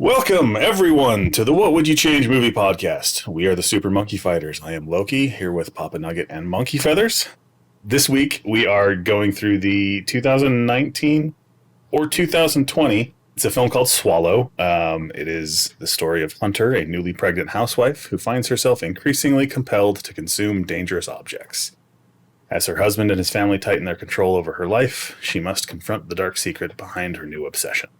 Welcome, everyone, to the What Would You Change movie podcast. We are the Super Monkey Fighters. I am Loki, here with Papa Nugget and Monkey Feathers. This week, we are going through the 2019 or 2020. It's a film called Swallow. It is the story of Hunter, a newly pregnant housewife who finds herself increasingly compelled to consume dangerous objects. As her husband and his family tighten their control over her life, she must confront the dark secret behind her new obsession.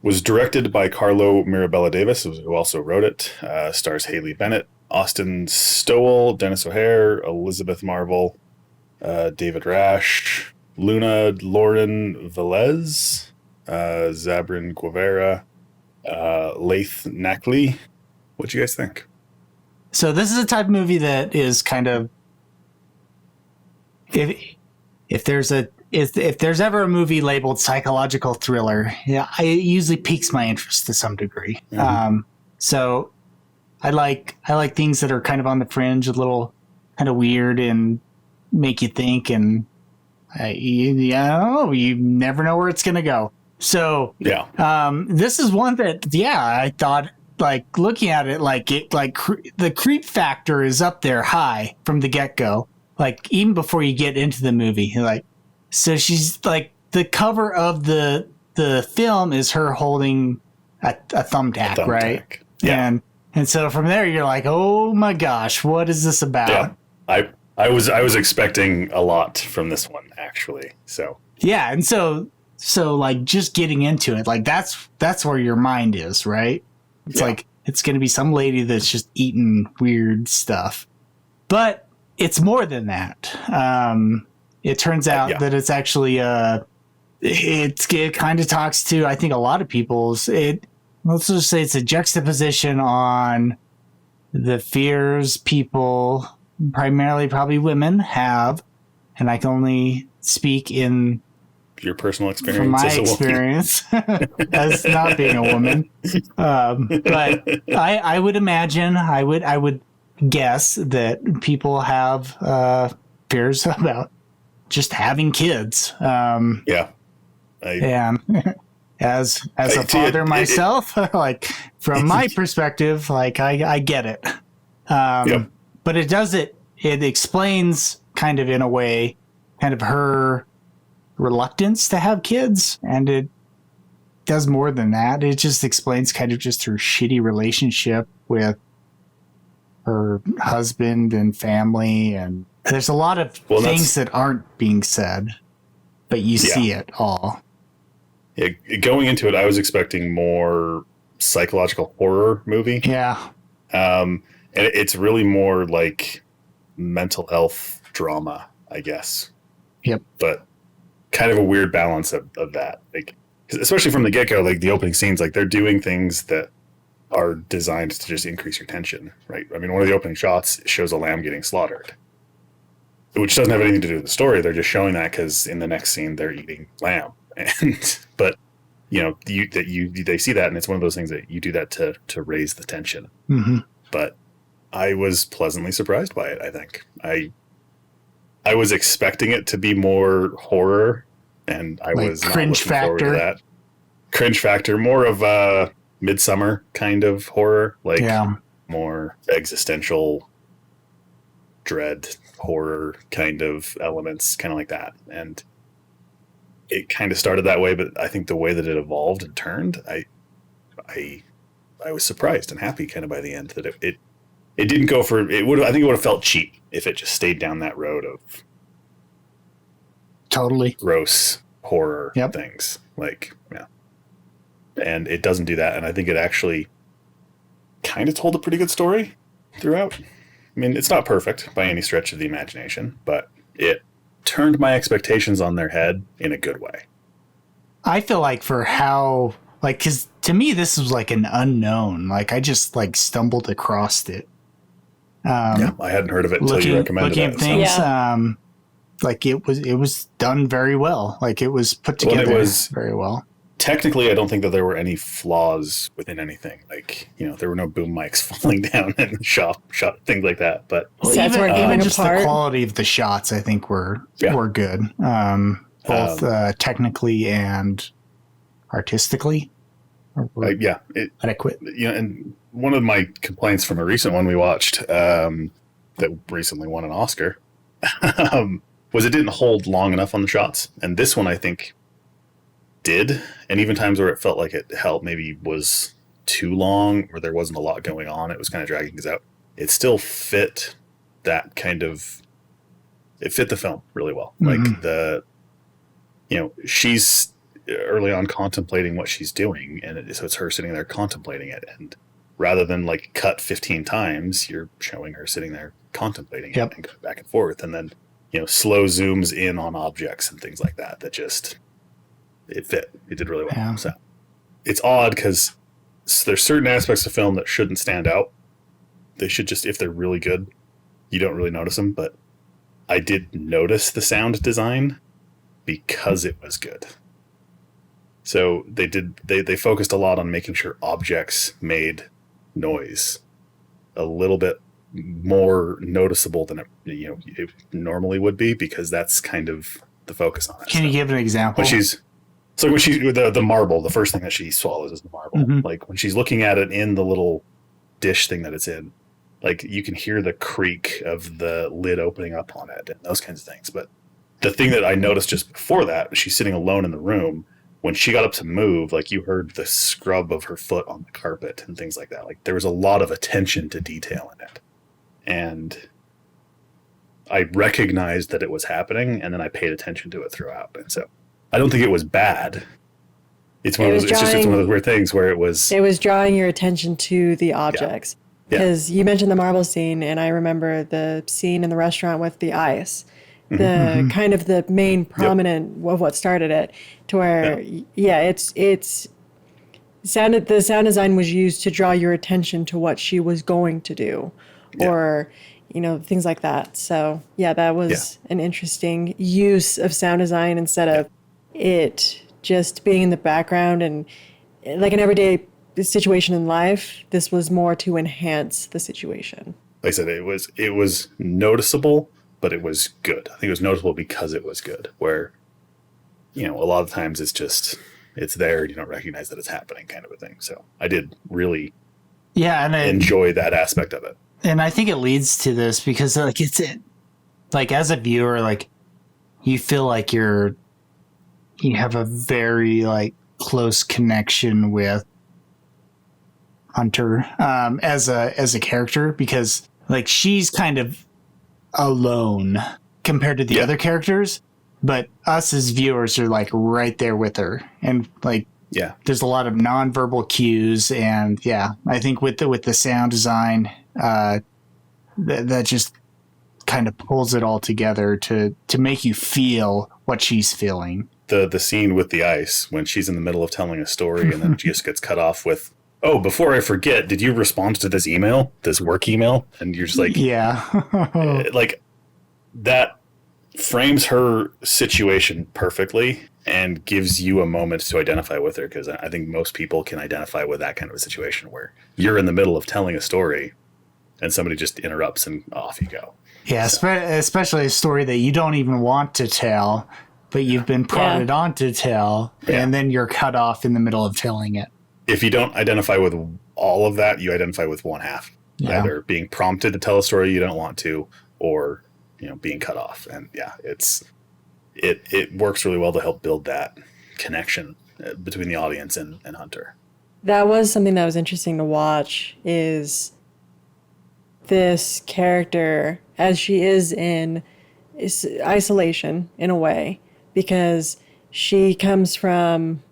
Was directed by Carlo Mirabella-Davis, who also wrote it. Stars Haley Bennett, Austin Stowell, Denis O'Hare, Elizabeth Marvel, David Rasche, Luna Lauren Velez, Zabrin Guevara, Laith Nakli. What do you guys think? So this is a type of movie that is kind of, if there's ever a movie labeled psychological thriller, yeah, it usually piques my interest to some degree. Mm-hmm. So I like things that are kind of on the fringe, a little kind of weird and make you think, and you never know where it's gonna go. So this is one that I thought, like, looking at it, the creep factor is up there high from the get go, like even before you get into the movie, like. So she's like, the cover of the film is her holding a thumbtack, right? Yeah. And so from there you're like, oh my gosh, what is this about? Yeah. I was expecting a lot from this one, actually. So yeah, and so like just getting into it, like that's where your mind is, right? It's like it's gonna be some lady that's just eating weird stuff. But it's more than that. It turns out that it's actually it kind of talks to, I think, a lot of people's. Let's just say it's a juxtaposition on the fears people, primarily probably women, have, and I can only speak in your personal experience, from my experience as not being a woman. But I would imagine, I would guess that people have fears about just having kids. And as a father myself, like from my perspective, like I get it. But it explains kind of in a way, kind of her reluctance to have kids. And it does more than that. It just explains kind of just her shitty relationship with her husband and family, and there's a lot of things that aren't being said, but you see it all. Yeah, going into it, I was expecting more psychological horror movie. Yeah. And it's really more like mental health drama, I guess. Yep. But kind of a weird balance of that. Like, especially from the get-go, like the opening scenes, like they're doing things that are designed to just increase your tension, right? I mean, one of the opening shots shows a lamb getting slaughtered, which doesn't have anything to do with the story. They're just showing that because in the next scene they're eating lamb, but they see that, and it's one of those things that you do that to raise the tension. Mm-hmm. But I was pleasantly surprised by it. I think I was expecting it to be more horror, and I was not looking forward to that. Cringe factor, more of a Midsummer kind of horror, like more existential dread horror kind of elements, kind of like that. And it kind of started that way, but I think the way that it evolved and turned, I was surprised and happy kind of by the end that it didn't go for it. I think it would have felt cheap if it just stayed down that road of totally gross horror things. Like, yeah. And it doesn't do that. And I think it actually kind of told a pretty good story throughout. I mean, it's not perfect by any stretch of the imagination, but it turned my expectations on their head in a good way. I feel like for how, like, because to me, this was like an unknown. Like, I just like stumbled across it. I hadn't heard of it until you recommended it. Things, like it was done very well. Like it was put together very well. Technically, I don't think that there were any flaws within anything. Like, there were no boom mics falling down and shot things like that. But even just the quality of the shots, I think were good, both technically and artistically. Yeah. Adequate. And one of my complaints from a recent one we watched that recently won an Oscar was it didn't hold long enough on the shots. And this one, I think, did. And even times where it felt like it held maybe was too long or there wasn't a lot going on, it was kind of dragging things out. It still fit that kind of... It fit the film really well. Like she's early on contemplating what she's doing, and so it's her sitting there contemplating it. And rather than like cut 15 times, you're showing her sitting there contemplating it and going back and forth, and then slow zooms in on objects and things like that. That just it fit. It did really well. Yeah. So it's odd because there's certain aspects of film that shouldn't stand out. They should just, if they're really good, you don't really notice them. But I did notice the sound design because it was good. So they focused a lot on making sure objects made noise a little bit more noticeable than it normally would be, because that's kind of the focus on it. Can you give an example? When the marble, the first thing that she swallows is the marble. Mm-hmm. Like when she's looking at it in the little dish thing that it's in, like you can hear the creak of the lid opening up on it and those kinds of things. But the thing that I noticed just before that, she's sitting alone in the room. When she got up to move, like you heard the scrub of her foot on the carpet and things like that. Like there was a lot of attention to detail in it. And I recognized that it was happening, and then I paid attention to it throughout. And so I don't think it was bad. It's one of those weird things where it was drawing your attention to the objects. Because you mentioned the marble scene, and I remember the scene in the restaurant with the ice. The kind of the main prominent of what started it, to where the sound design was used to draw your attention to what she was going to do, or things like that. So that was an interesting use of sound design instead of it just being in the background and like an everyday situation in life. This was more to enhance the situation. Like I said, it was noticeable, but it was good. I think it was noticeable because it was good, where, a lot of times it's there and you don't recognize that it's happening, kind of a thing. So I did really enjoy that aspect of it. And I think it leads to this because like as a viewer, like you feel like you have a very like close connection with Hunter as a character, because like she's kind of alone compared to the other characters, but us as viewers are like right there with her, and like there's a lot of nonverbal cues, and I think with the sound design that just kind of pulls it all together to make you feel what she's feeling. The scene with the ice when she's in the middle of telling a story and then she just gets cut off with, "Oh, before I forget, did you respond to this email, this work email?" And you're just like, like that frames her situation perfectly and gives you a moment to identify with her. Because I think most people can identify with that kind of a situation where you're in the middle of telling a story and somebody just interrupts and off you go. Yeah, so. Especially a story that you don't even want to tell, but you've been prodded on to tell, and then you're cut off in the middle of telling it. If you don't identify with all of that, you identify with one half. Either being prompted to tell a story you don't want to, or being cut off. And it works really well to help build that connection between the audience and Hunter. That was something that was interesting to watch, is this character as she is in isolation in a way, because she comes from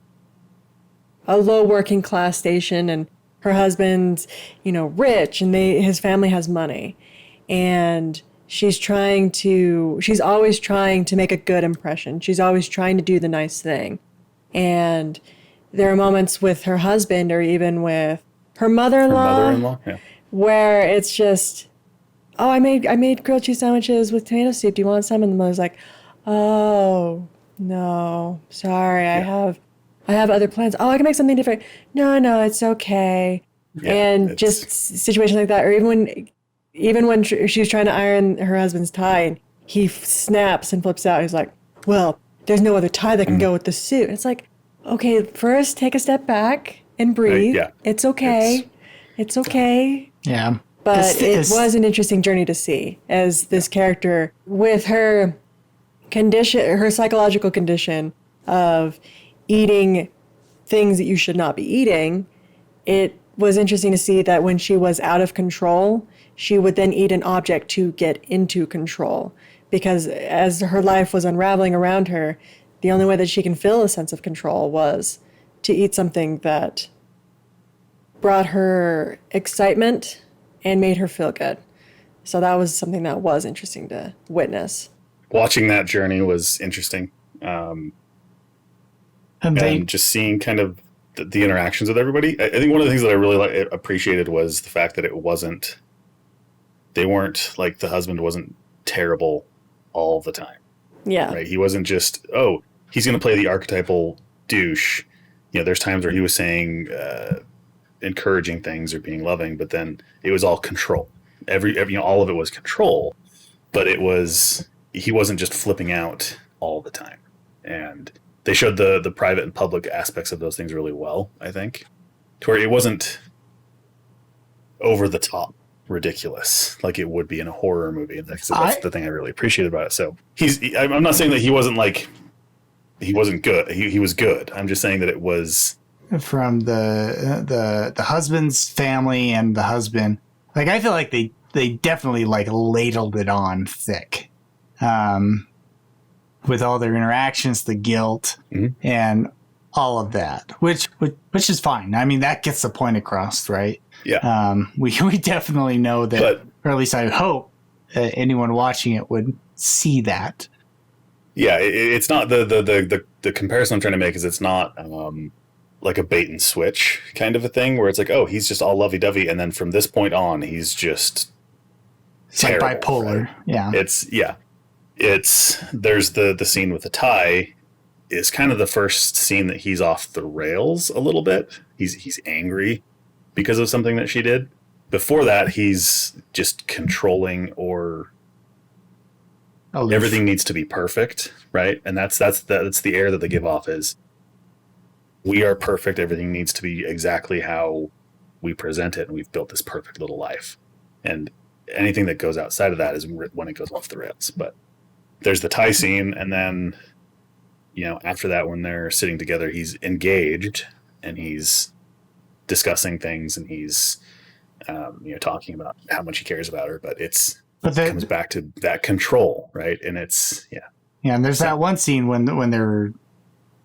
a low working class station, and her husband's, rich, and his family has money. And she's always trying to make a good impression. She's always trying to do the nice thing. And there are moments with her husband, or even with her mother-in-law, where it's just, "Oh, I made grilled cheese sandwiches with tomato soup. Do you want some?" And the mother's like, "Oh, no, sorry, I have other plans. Oh, I can make something different. No, it's okay." And just situations like that. Or even when she was trying to iron her husband's tie, and he snaps and flips out. He's like, "Well, there's no other tie that can go with the suit." It's like, okay, first take a step back and breathe. Yeah. It's okay. It's okay. Yeah. But it was an interesting journey to see as this character with her condition, her psychological condition of eating things that you should not be eating. It was interesting to see that when she was out of control, she would then eat an object to get into control. Because as her life was unraveling around her, the only way that she can feel a sense of control was to eat something that brought her excitement and made her feel good. So that was something that was interesting to witness. Watching that journey was interesting. And just seeing kind of the interactions with everybody. I think one of the things that I really appreciated was the fact that they weren't like, the husband wasn't terrible all the time. Yeah. Right. He wasn't just, he's going to play the archetypal douche. There's times where he was saying, encouraging things or being loving, but then it was all control. Every all of it was control, but he wasn't just flipping out all the time. And they showed the private and public aspects of those things really well, I think, to where it wasn't over the top ridiculous like it would be in a horror movie. And that's the thing I really appreciated about it. So I'm not saying that he wasn't good. He was good. I'm just saying that it was from the husband's family and the husband. Like, I feel like they definitely like ladled it on thick, with all their interactions, the guilt, and all of that, which is fine. I mean, that gets the point across, right? Yeah. We definitely know that, or at least I hope anyone watching it would see that. Yeah, it's not the comparison I'm trying to make is it's not like a bait and switch kind of a thing where it's like, he's just all lovey-dovey, and then from this point on, he's just terrible, like bipolar. Right? Yeah. There's the scene with the tie is kind of the first scene that he's off the rails a little bit. He's angry because of something that she did. Before that, he's just controlling, or everything needs to be perfect, right? And that's the air that they give off is, we are perfect. Everything needs to be exactly how we present it, and we've built this perfect little life. And anything that goes outside of that is when it goes off the rails. But there's the tie scene, and then after that, when they're sitting together, he's engaged and he's discussing things, and he's talking about how much he cares about her. But it comes back to that control, right? And it's and there's that one scene when they're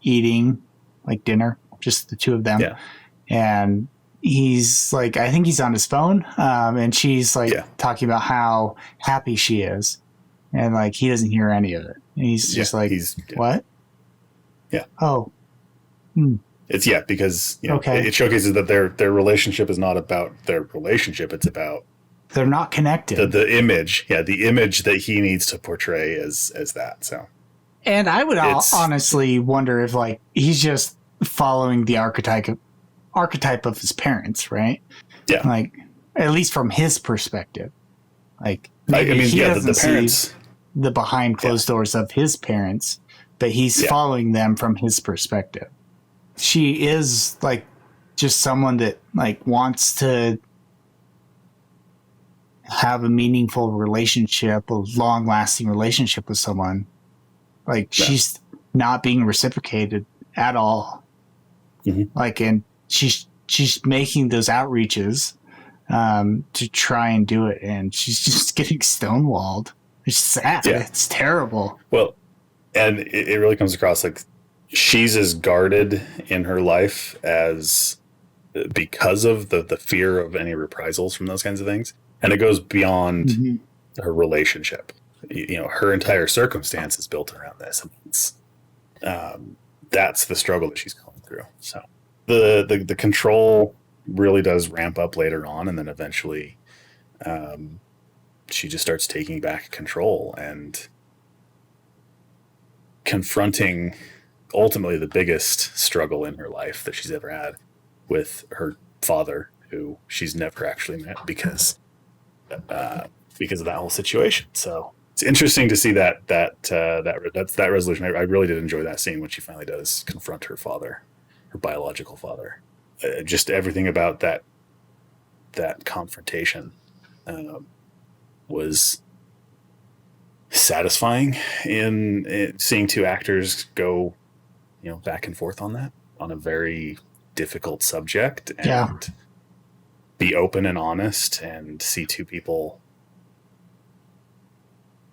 eating like dinner, just the two of them, and he's like, I think he's on his phone, and she's like talking about how happy she is, and like he doesn't hear any of it, and he's just like, what? Yeah. Oh. It's because it showcases that their relationship is not about their relationship. It's about they're not connected. The image, the image that he needs to portray as that. So, and I would honestly wonder if like he's just following the archetype of his parents, right? Yeah. Like at least from his perspective, like he doesn't the parents, see the behind closed doors of his parents, but he's following them from his perspective. She is like just someone that like wants to have a meaningful relationship, a long lasting relationship with someone. Like she's not being reciprocated at all. Mm-hmm. Like, and she's making those outreaches to try and do it, and she's just getting stonewalled. It's sad. Yeah. It's terrible. Well, and it really comes across like she's as guarded in her life as because of the fear of any reprisals from those kinds of things. And it goes beyond her relationship. Her entire circumstance is built around this. That's the struggle that she's going through. So the control really does ramp up later on, and then eventually she just starts taking back control and confronting ultimately the biggest struggle in her life that she's ever had with her father, who she's never actually met because of that whole situation. So it's interesting to see that resolution. I really did enjoy that scene when she finally does confront her father, her biological father. just everything about that confrontation was satisfying in seeing two actors go, back and forth on that, on a very difficult subject, and be open and honest, and see two people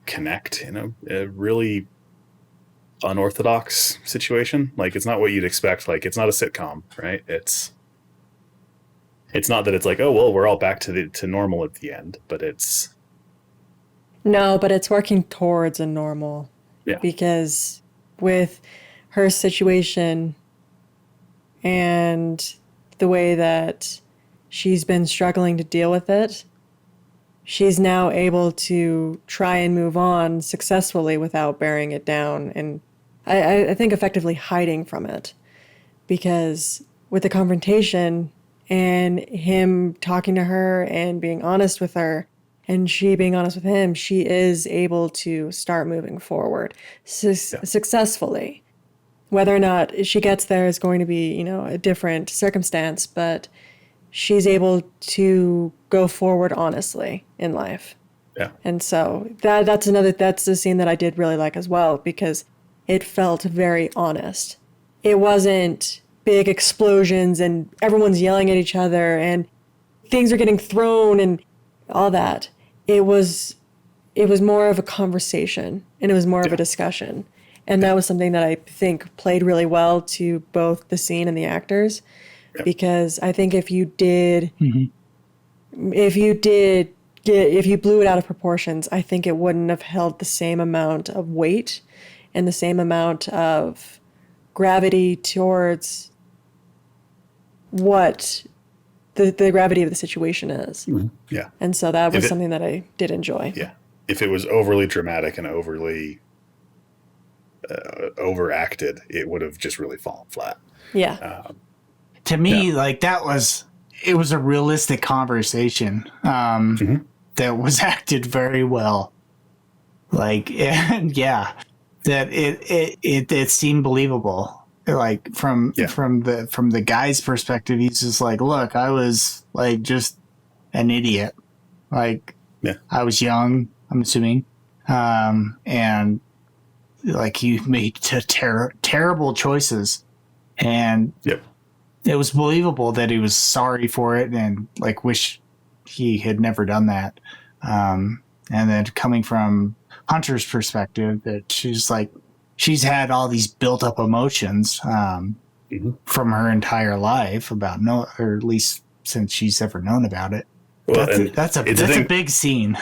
connect in a really unorthodox situation. Like, it's not what you'd expect. Like, it's not a sitcom, right? It's not that it's like, oh, well, we're all back to normal at the end, but it's... No, but it's working towards a normal. Yeah. Because with her situation and the way that she's been struggling to deal with it, she's now able to try and move on successfully without bearing it down, and I think effectively hiding from it. Because with the confrontation and him talking to her and being honest with her, and she being honest with him, she is able to start moving forward successfully. Whether or not she gets there is going to be, a different circumstance, but she's able to go forward honestly in life. Yeah. And so that's the scene that I did really like as well, because it felt very honest. It wasn't big explosions and everyone's yelling at each other and things are getting thrown and all that. It was more of a conversation, and it was more of a discussion. And that was something that I think played really well to both the scene and the actors. Yep. Because I think if you blew it out of proportions, I think it wouldn't have held the same amount of weight and the same amount of gravity towards what the gravity of the situation is. Mm-hmm. Yeah. And so that was something that I did enjoy. Yeah. If it was overly dramatic and overly overacted, it would have just really fallen flat. Yeah. To me, it was a realistic conversation that was acted very well. That it seemed believable. Like from the guy's perspective, he's just like, look, I was just an idiot. I was young, I'm assuming, and he made terrible choices, and it was believable that he was sorry for it and wish he had never done that. And then coming from Hunter's perspective, that she's had all these built up emotions from her entire life or at least since she's ever known about it. Well, that's a big scene.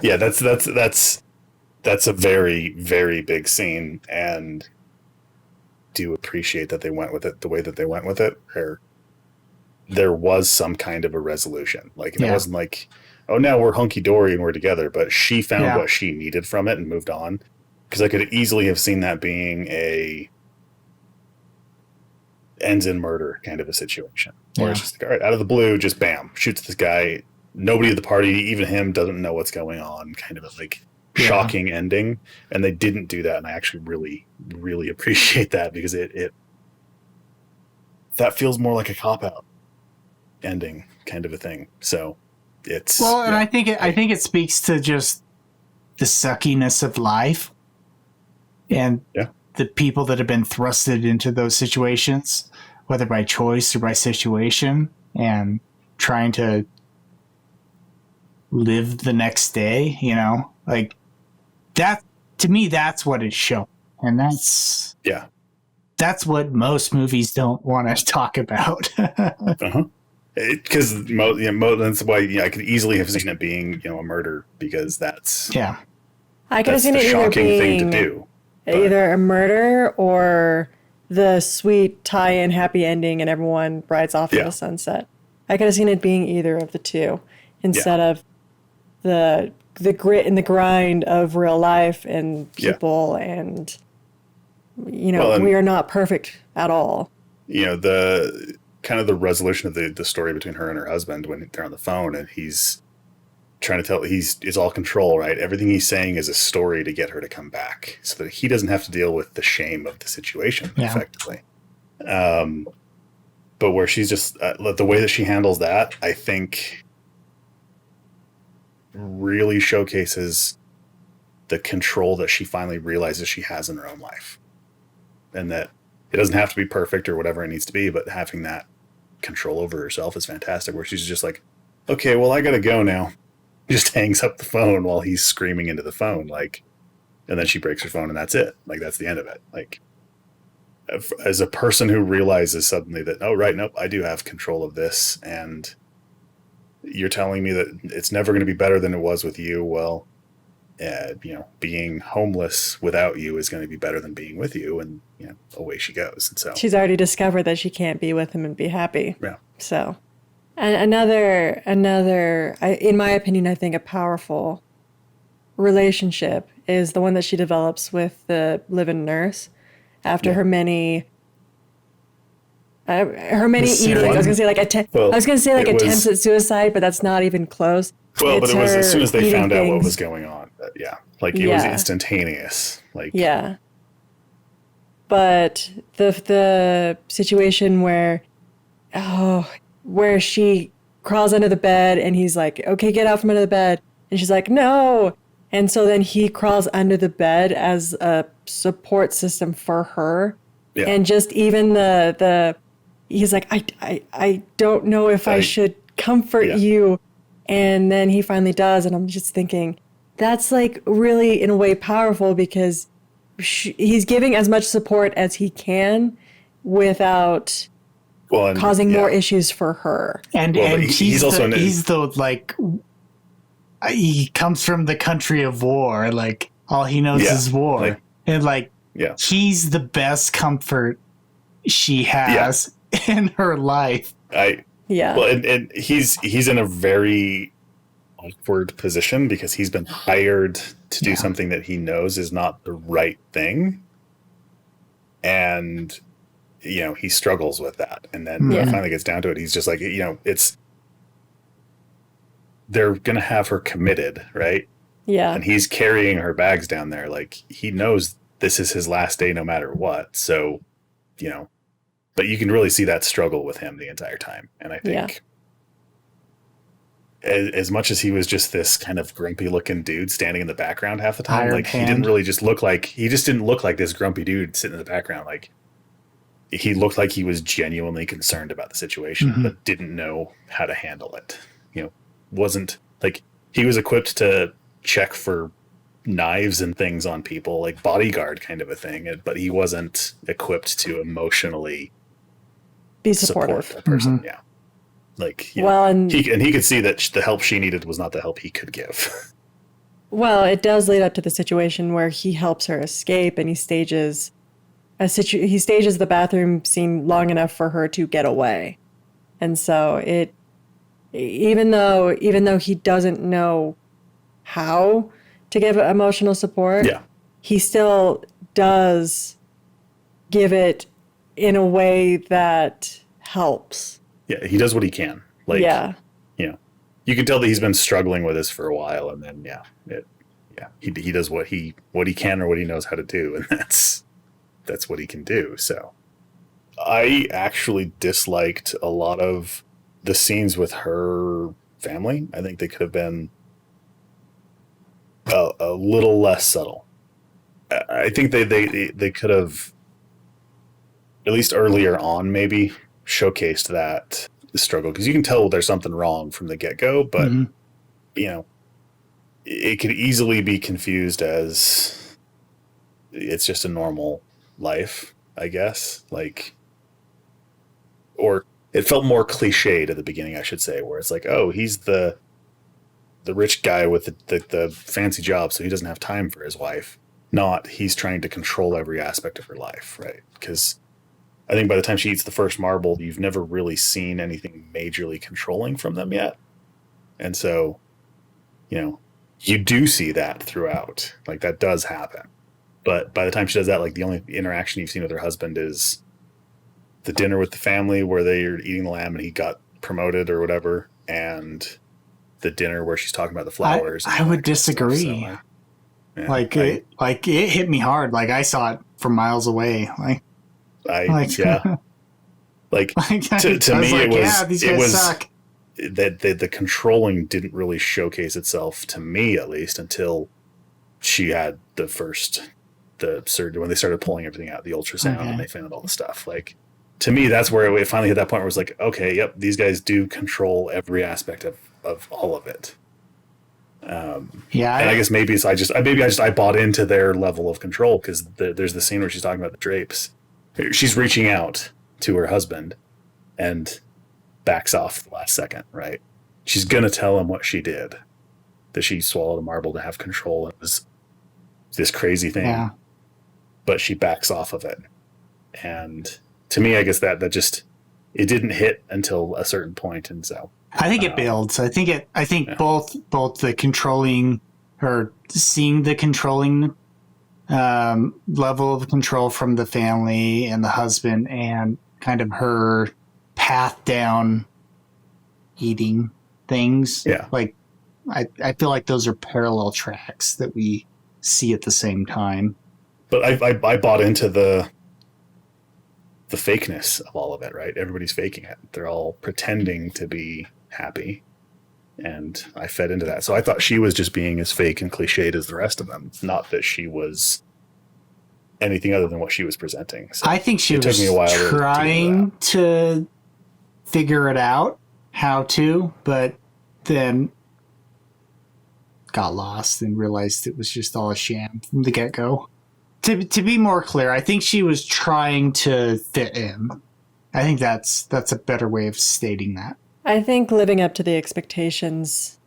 Yeah, that's a very, very big scene, and do appreciate that they went with it the way that they went with it. There was some kind of a resolution. It wasn't like, oh, now we're hunky dory and we're together, but she found what she needed from it and moved on. Because I could easily have seen that being a ends in murder kind of a situation. Where it's just all right, out of the blue, just bam, shoots this guy. Nobody at the party, even him, doesn't know what's going on. Kind of a shocking ending. And they didn't do that. And I actually really, really appreciate that, because it that feels more like a cop-out ending kind of a thing. So it's... Well, and I think it speaks to just the suckiness of life. And the people that have been thrusted into those situations, whether by choice or by situation, and trying to live the next day, that, to me, that's what it's shown. And that's what most movies don't want to talk about. Because that's why I could easily have seen it being, a murder, because that's I could have seen it either being thing to do. Either a murder or the sweet tie-in happy ending and everyone rides off in the sunset. I could have seen it being either of the two instead of the grit and the grind of real life and people and, we are not perfect at all. The kind of the resolution of the story between her and her husband when they're on the phone and he's trying to tell it's all control, right? Everything he's saying is a story to get her to come back so that he doesn't have to deal with the shame of the situation effectively. But but where she's just the way that she handles that, I think, really showcases the control that she finally realizes she has in her own life, and that it doesn't have to be perfect or whatever it needs to be, but having that control over herself is fantastic. Where she's just like, okay, well, I gotta go now. Just hangs up the phone while he's screaming into the phone, like, and then she breaks her phone, and that's it. Like, that's the end of it. Like, as a person who realizes suddenly that, oh, right, nope, I do have control of this, and you're telling me that it's never going to be better than it was with you. Well, being homeless without you is going to be better than being with you, and away she goes. And so she's already discovered that she can't be with him and be happy. Yeah. So, and another, in my opinion, I think a powerful relationship is the one that she develops with the live-in nurse after her many eating. I was gonna say attempts at suicide, but that's not even close. Well, but it was as soon as they found out what things. was going on. It was instantaneous. Yeah. But the situation where she crawls under the bed and he's like, okay, get out from under the bed. And she's like, no. And so then he crawls under the bed as a support system for her. Yeah. And just even he's like, I don't know if I should comfort you. And then he finally does. And I'm just thinking, that's like really in a way powerful, because he's giving as much support as he can without causing more issues for her. And he comes from the country of war. Like, all he knows is war. He's the best comfort she has in her life. Well, and he's in a very awkward position because he's been hired to do something that he knows is not the right thing. And, he struggles with that. And then when it finally gets down to it, he's just like, they're going to have her committed, right? Yeah. And he's carrying her bags down there. Like, he knows this is his last day no matter what. So, but you can really see that struggle with him the entire time. And I think as much as he was just this kind of grumpy looking dude standing in the background half the time, he didn't look like this grumpy dude sitting in the background. Like, he looked like he was genuinely concerned about the situation, but didn't know how to handle it. Wasn't like he was equipped to check for knives and things on people, like bodyguard kind of a thing, but he wasn't equipped to emotionally be supportive. Support a person. And he could see that the help she needed was not the help he could give. Well, it does lead up to the situation where he helps her escape, and he stages the bathroom scene long enough for her to get away. And so even though he doesn't know how to give emotional support, he still does give it in a way that helps. Yeah, he does what he can. You can tell that he's been struggling with this for a while, and then he does what he can or what he knows how to do, and that's what he can do. So I actually disliked a lot of the scenes with her family. I think they could have been a little less subtle. I think they could have, at least earlier on, maybe showcased that struggle, because you can tell there's something wrong from the get-go, but it could easily be confused as it's just a normal life, I guess. Or it felt more cliched at the beginning, I should say, where it's like, oh, he's the rich guy with the fancy job, so he doesn't have time for his wife. Not he's trying to control every aspect of her life, right? Because I think by the time she eats the first marble, you've never really seen anything majorly controlling from them yet. And so, you do see that throughout. Like, that does happen. But by the time she does that, the only interaction you've seen with her husband is the dinner with the family where they're eating the lamb and he got promoted or whatever, and the dinner where she's talking about the flowers. I would disagree. It hit me hard. I saw it from miles away. Well, Like to me, like, it was yeah, these guys suck. That the controlling didn't really showcase itself to me, at least, until she had the surgery when they started pulling everything out, the ultrasound, and they found all the stuff. Like, to me, that's where it finally hit that point where it was like, okay, yep, these guys do control every aspect of all of it. And I guess maybe it's I bought into their level of control, because there's the scene where she's talking about the drapes. She's reaching out to her husband and backs off the last second, right? She's gonna tell him what she did, that she swallowed a marble to have control. It was this crazy thing, but she backs off of it. And to me, I guess that just, it didn't hit until a certain point, and so I think it builds. I think both the controlling, or seeing the controlling level of control from the family and the husband, and kind of her path down eating things. Yeah. Like, I feel like those are parallel tracks that we see at the same time. But I bought into the fakeness of all of it, right? Everybody's faking it. They're all pretending to be happy. And I fed into that. So I thought she was just being as fake and cliched as the rest of them. Not that she was anything other than what she was presenting. So I think she was trying to figure it out how to, but then got lost and realized it was just all a sham from the get-go. To be more clear, I think she was trying to fit in. I think that's a better way of stating that. I think living up to the expectations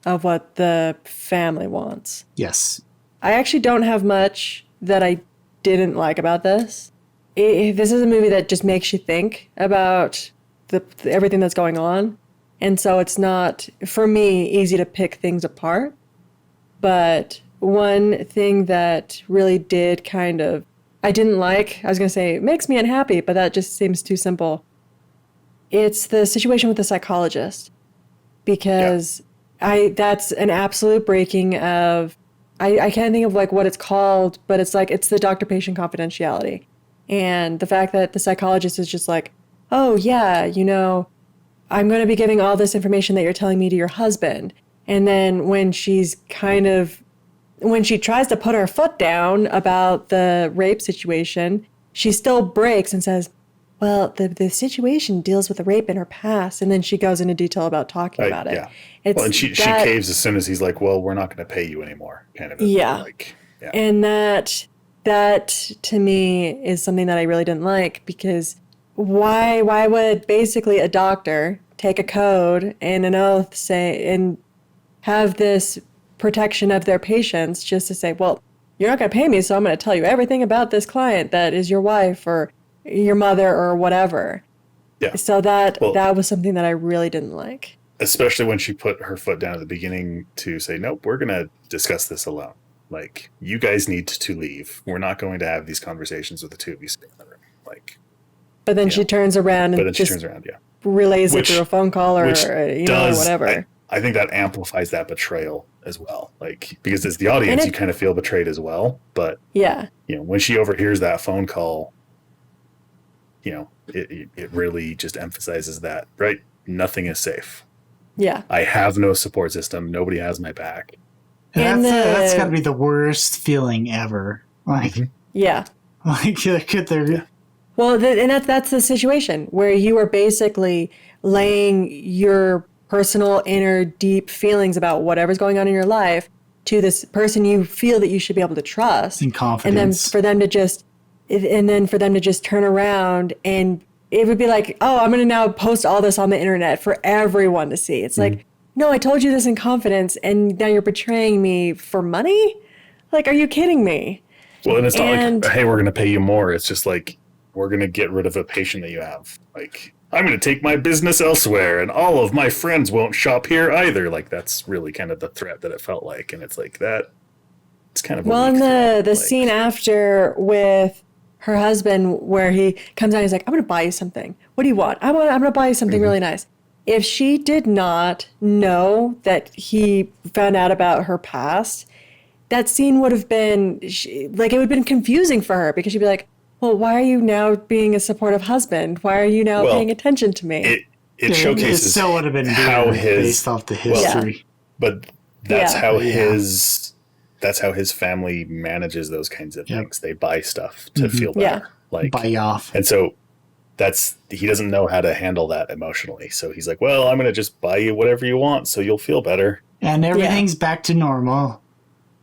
of what the family wants. Yes. I actually don't have much that I didn't like about this. This is a movie that just makes you think about everything that's going on. And so it's not, for me, easy to pick things apart. But one thing that really did I didn't like, I was going to say, it makes me unhappy, but that just seems too simple. It's the situation with the psychologist. Because that's an absolute breaking of, I can't think of like what it's called, but it's the doctor-patient confidentiality. And the fact that the psychologist is just like, oh yeah, I'm going to be giving all this information that you're telling me to your husband. And then when she tries to put her foot down about the rape situation, she still breaks and says, well, the situation deals with the rape in her past. And then she goes into detail about talking about it. Yeah. And she caves as soon as he's like, well, we're not going to pay you anymore. Kind of. Yeah. And that to me is something that I really didn't like, because why would basically a doctor take a code and an oath and have this protection of their patients just to say, well, you're not going to pay me, so I'm going to tell you everything about this client that is your wife or your mother or whatever. Yeah. So that was something that I really didn't like. Especially when she put her foot down at the beginning to say, nope, we're going to discuss this alone. Like, you guys need to leave. We're not going to have these conversations with the two of you sitting in the room. Like, but then she turns around and relays it through a phone call or whatever. I think that amplifies that betrayal as well. Like, because as the audience, you kind of feel betrayed as well. But when she overhears that phone call, it really just emphasizes that, right? Nothing is safe. Yeah. I have no support system. Nobody has my back. And that's got to be the worst feeling ever. Like, yeah. Like, could there be? Well, and that's the situation where you are basically laying your personal, inner, deep feelings about whatever's going on in your life to this person you feel that you should be able to trust. In confidence. And then for them to just turn around, and it would be like, oh, I'm going to now post all this on the internet for everyone to see. It's like, no, I told you this in confidence, and now you're betraying me for money? Like, are you kidding me? Well, and it's not like, hey, we're going to pay you more. It's just like, we're going to get rid of a patient that you have. Like, I'm going to take my business elsewhere, and all of my friends won't shop here either. Like, that's really kind of the threat that it felt like. And it's like that. It's kind of well, and the scene after with her husband, where he comes out, he's like, I'm going to buy you something. What do you want? I'm going to buy you something really nice. If she did not know that he found out about her past, that scene would have been it would have been confusing for her, because she'd be like, well, why are you now being a supportive husband? Why are you now paying attention to me? It showcases it still would have been how weird his based off the history. but that's Yeah. how Yeah. that's how his family manages those kinds of things. They buy stuff to feel better. Yeah. Like Buy off. and so he doesn't know how to handle that emotionally. So he's like, well, I'm going to just buy you whatever you want so you'll feel better. And everything's back to normal.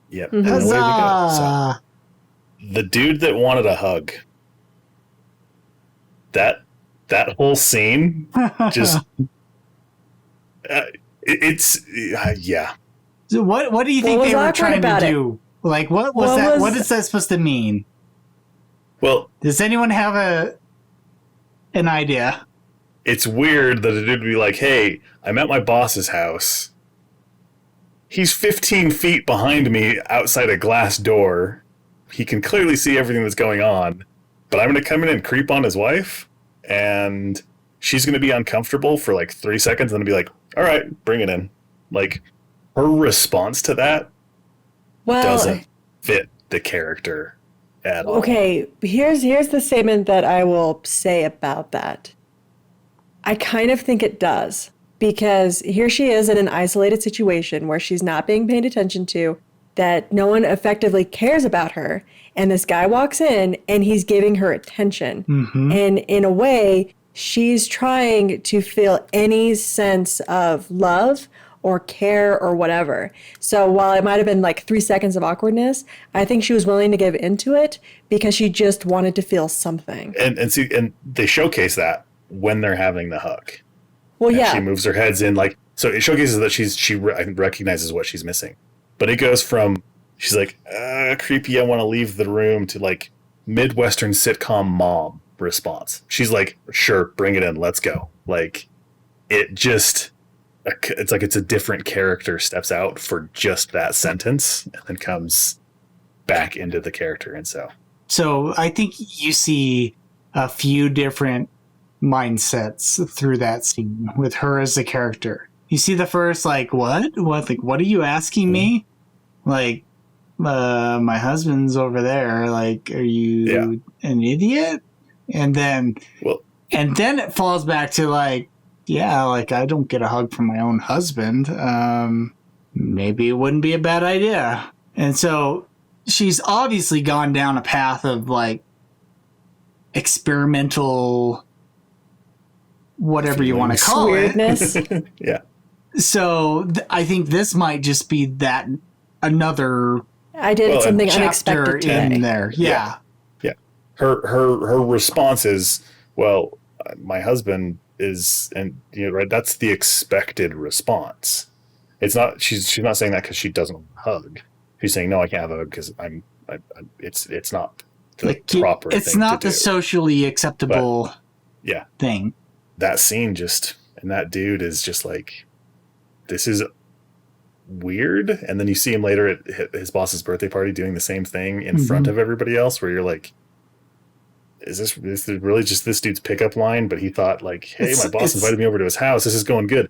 Yep. And away we go. So, Huzzah! the dude that wanted a hug, that whole scene just yeah. So what do you think What was they were awkward trying to about it? do? Like, what was What that? was- What is that supposed to mean? Well, Does anyone have an idea? it's weird that a dude would be like, hey, I'm at my boss's house. He's 15 feet behind me outside a glass door. He can clearly see everything that's going on, but I'm going to come in and creep on his wife, and she's going to be uncomfortable for like 3 seconds and then be like, all right, bring it in. Like, her response to that doesn't fit the character at all. Okay, here's the statement that I will say about that. I kind of think it does, because here she is in an isolated situation where she's not being paid attention to, that no one effectively cares about her, and this guy walks in and he's giving her attention. And in a way, she's trying to feel any sense of love or care or whatever. So while it might have been like 3 seconds of awkwardness, I think she was willing to give into it because she just wanted to feel something. And they showcase that when they're having the hug. Well, And yeah. she moves her heads in, like, so it showcases that she recognizes what she's missing. But it goes from, she's like, creepy, I want to leave the room, to like Midwestern sitcom mom response. She's like, sure, bring it in, let's go. Like, it's like it's a different character steps out for just that sentence and then comes back into the character. And So I think you see a few different mindsets through that scene with her as a character. You see the first, like, what? Like, what are you asking me? Like, my husband's over there. Like, are you an idiot? And then it falls back to like, yeah, like, I don't get a hug from my own husband. Maybe it wouldn't be a bad idea. And so she's obviously gone down a path of like experimental, whatever you want to call Weirdness. it. yeah. So I think this might just be that another I did something chapter unexpected today. in there. Yeah. Her response is, well, my husband is, and right, that's the expected response. It's not, she's not saying that because she doesn't hug. She's saying, no, I can't have a hug because it's not the Like, proper it's thing not to the do. socially acceptable thing. That scene and that dude is just like, this is weird. And then you see him later at his boss's birthday party doing the same thing in front of everybody else, where you're like, is this really just this dude's pickup line? But he thought like, hey, my boss invited me over to his house. This is going good.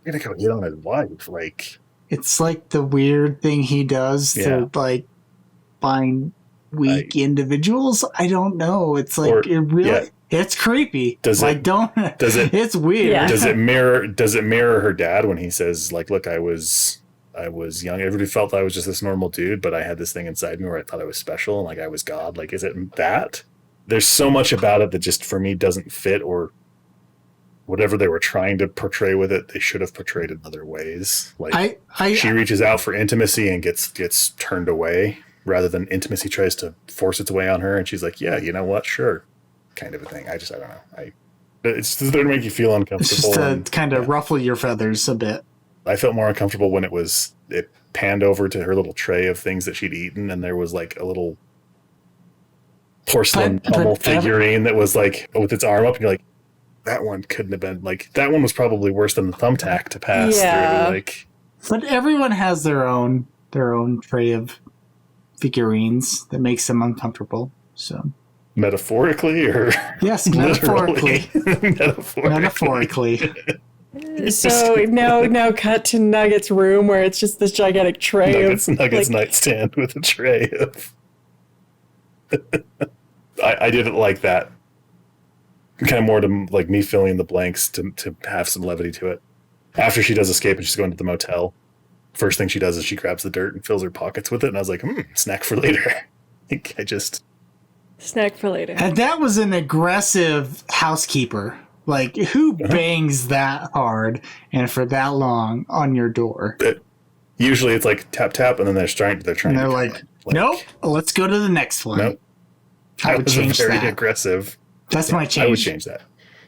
I'm gonna go hit on his wife. Like, it's like the weird thing he does to like find weak individuals. I don't know. It's like it's creepy. Does like, it? It's weird. Yeah. Does it mirror her dad when he says like, look, I was young. Everybody felt I was just this normal dude, but I had this thing inside me where I thought I was special and like I was God. Like, is it that? There's so much about it that just for me doesn't fit, or whatever they were trying to portray with it, they should have portrayed in other ways. Like, she reaches out for intimacy and gets turned away, rather than intimacy tries to force its way on her, and she's like, yeah, you know what, sure, kind of a thing. I don't know. It's just there to make you feel uncomfortable. It's just to kind of ruffle your feathers a bit. I felt more uncomfortable when it panned over to her little tray of things that she'd eaten, and there was like a little porcelain Hummel figurine that was like with its arm up, and you're like, that one couldn't have been, like, that one was probably worse than the thumbtack to pass through. Like, but everyone has their own tray of figurines that makes them uncomfortable. So metaphorically, or yes, metaphorically. Metaphorically. So now cut to Nugget's room where it's just this gigantic tray Nuggets nightstand with a tray of I didn't like that. Kind of more to like me filling in the blanks to have some levity to it. After she does escape and she's going to the motel, first thing she does is she grabs the dirt and fills her pockets with it. And I was like, snack for later. I just... Snack for later. And that was an aggressive housekeeper. Like, who bangs that hard and for that long on your door? Usually it's like tap tap, and then they're trying. And they're like, nope, let's go to the next one. Nope. I would change very that. Aggressive. That's my change. I would change that.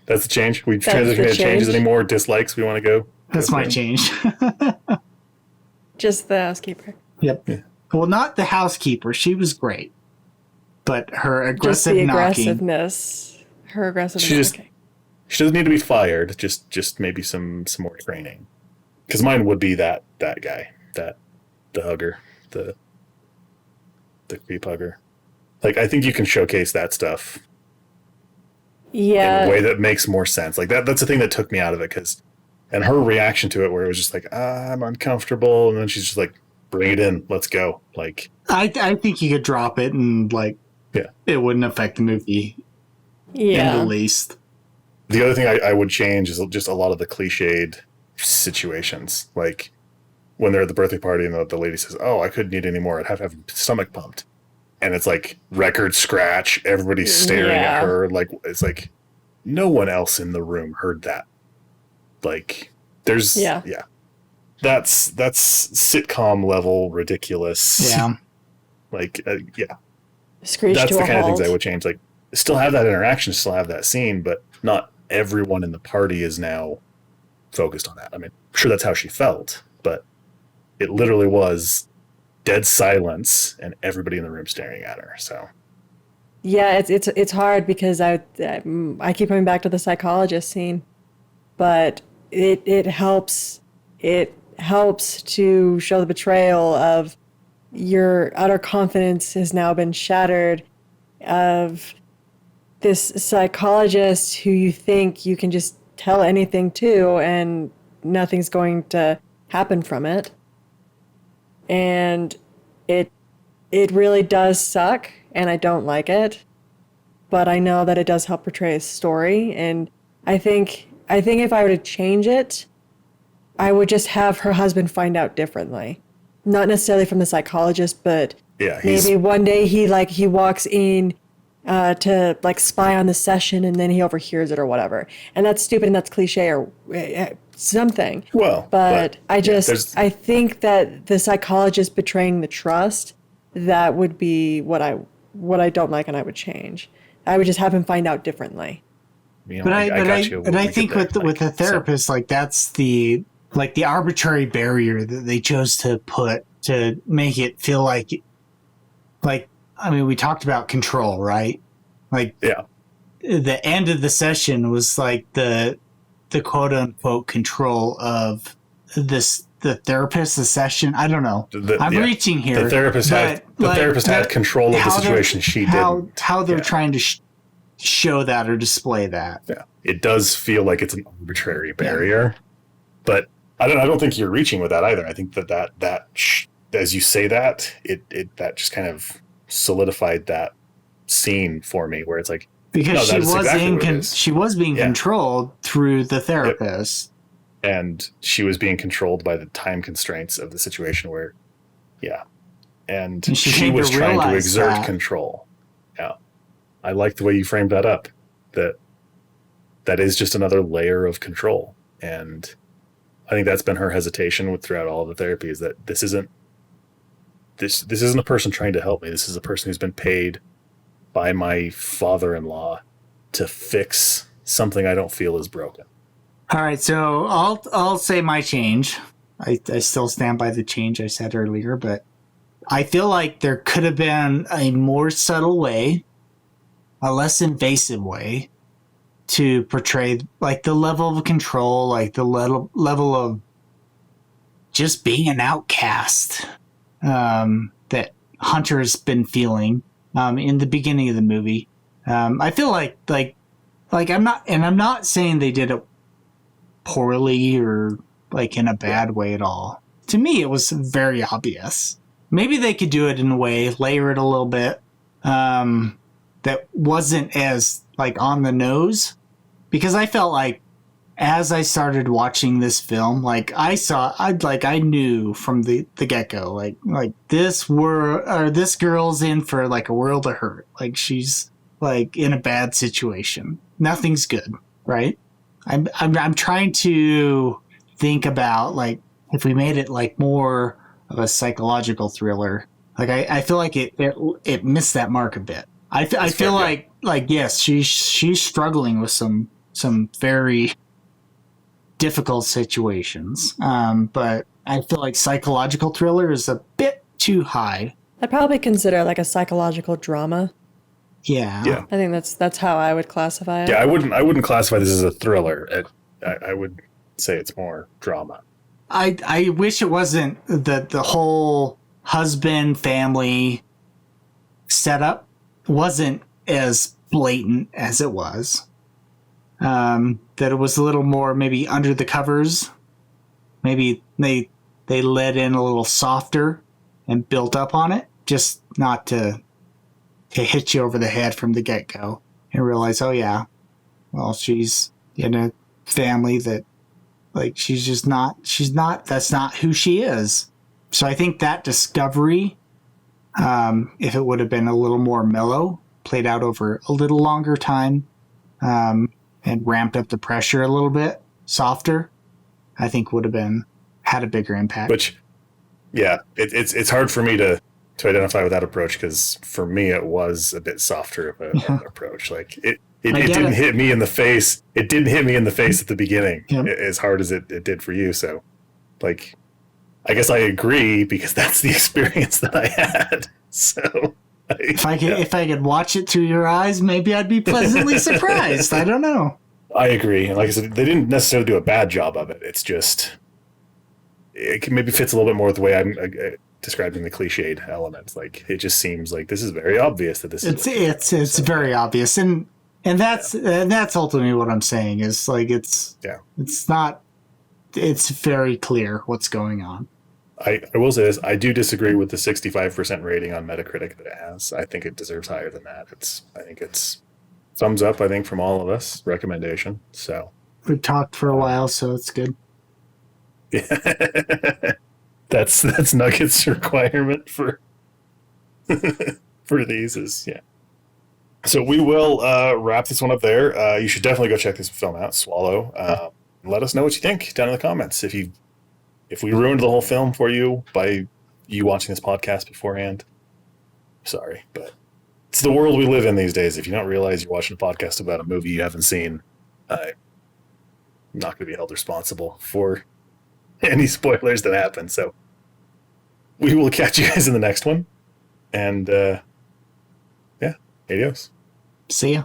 That's the change. We transition to changes anymore. Dislikes. We want to go. That's my change. Just the housekeeper. Yep. Yeah. Well, not the housekeeper. She was great, but her aggressive just the knocking. Aggressiveness. Her aggressiveness. She doesn't need to be fired. Just maybe some more training. Because mine would be that guy, the hugger, the creep hugger. Like, I think you can showcase that stuff. Yeah. In a way that makes more sense. Like that's the thing that took me out of it. And her reaction to it, where it was just like, I'm uncomfortable, and then she's just like, bring it in, let's go. Like, I think you could drop it and like, it wouldn't affect the movie in the least. The other thing I would change is just a lot of the cliched situations. Like when they're at the birthday party and the lady says, I couldn't eat anymore. I'd have to have stomach pumped. And it's like record scratch. Everybody's staring at her. Like, it's like no one else in the room heard that. Like there's, that's sitcom level ridiculous. Yeah. Screech That's to the a kind of halt. things I would change. Like still have that interaction, still have that scene, but not everyone in the party is now focused on that. I mean, I'm sure that's how she felt, but it literally was dead silence and everybody in the room staring at her. So yeah, it's hard because I keep coming back to the psychologist scene, but it helps to show the betrayal of your utter confidence has now been shattered, of this psychologist who you think you can just tell anything to and nothing's going to happen from it. And it really does suck, and I don't like it, but I know that it does help portray a story. And I think if I were to change it, I would just have her husband find out differently, not necessarily from the psychologist, but maybe one day he walks in to like spy on the session, and then he overhears it or whatever. And that's stupid and that's cliche or something. Well, but I think that the psychologist betraying the trust, that would be what I don't like, and I would change. I would just have him find out differently. But I think with the therapist, like that's the arbitrary barrier that they chose to put to make it feel like I mean, we talked about control, right? Like, the end of the session was like the quote unquote control of the therapist, the session. I don't know. I'm reaching here. The therapist had control of the situation. She didn't. How they're trying to show that or display that. Yeah, it does feel like it's an arbitrary barrier, but I don't think you're reaching with that either. I think that as you say that, that just kind of solidified that scene for me, where it's like, because she was being controlled through the therapist, and she was being controlled by the time constraints of the situation where and she was trying to exert control. I like the way you framed that up, that is just another layer of control. And I think that's been her hesitation throughout all of the therapy, is that this isn't a person trying to help me. This is a person who's been paid by my father-in-law to fix something I don't feel is broken. All right, so I'll say my change. I still stand by the change I said earlier, but I feel like there could have been a more subtle way, a less invasive way to portray like the level of control, like the level of just being an outcast that Hunter's been feeling in the beginning of the movie. I feel like I'm not saying they did it poorly or like in a bad way at all. To me, it was very obvious. Maybe they could do it in a way, layer it a little bit. that wasn't as like on the nose, because I felt like as I started watching this film, like I knew from the get-go, like this girl's in for like a world of hurt. Like she's like in a bad situation. Nothing's good, right? I'm trying to think about like if we made it like more of a psychological thriller. Like I feel like it missed that mark a bit. I feel like yes, she's struggling with some very difficult situations. But I feel like psychological thriller is a bit too high. I'd probably consider it like a psychological drama. Yeah. Yeah. I think that's how I would classify it. Yeah, I wouldn't classify this as a thriller. I would say it's more drama. I wish it wasn't the whole husband family setup wasn't as blatant as it was. That it was a little more maybe under the covers. Maybe they let in a little softer and built up on it, just not to hit you over the head from the get-go and realize, oh yeah, well, she's in a family that like that's not who she is. So I think that discovery, if it would have been a little more mellow, played out over a little longer time, and ramped up the pressure a little bit softer, I think would have had a bigger impact. Which, yeah, it's hard for me to identify with that approach, because for me it was a bit softer of an approach. Like it didn't hit me in the face. It didn't hit me in the face at the beginning as hard as it did for you. So, like, I guess I agree, because that's the experience that I had. So, if I could watch it through your eyes, maybe I'd be pleasantly surprised. I don't know. I agree. And like I said, they didn't necessarily do a bad job of it. It's just it maybe fits a little bit more with the way I'm describing the cliched elements. Like it just seems like this is very obvious that this is. It's very obvious, and that's ultimately what I'm saying is like it's very clear what's going on. I will say this, I do disagree with the 65% rating on Metacritic that it has. I think it deserves higher than that. I think it's thumbs up, I think, from all of us. Recommendation. So we've talked for a while, so it's good. Yeah. That's Nugget's requirement for these is So we will wrap this one up there. You should definitely go check this film out, Swallow. Let us know what you think down in the comments. If we ruined the whole film for you by you watching this podcast beforehand, sorry, but it's the world we live in these days. If you don't realize you're watching a podcast about a movie you haven't seen, I'm not going to be held responsible for any spoilers that happen. So we will catch you guys in the next one. And, adios. See ya.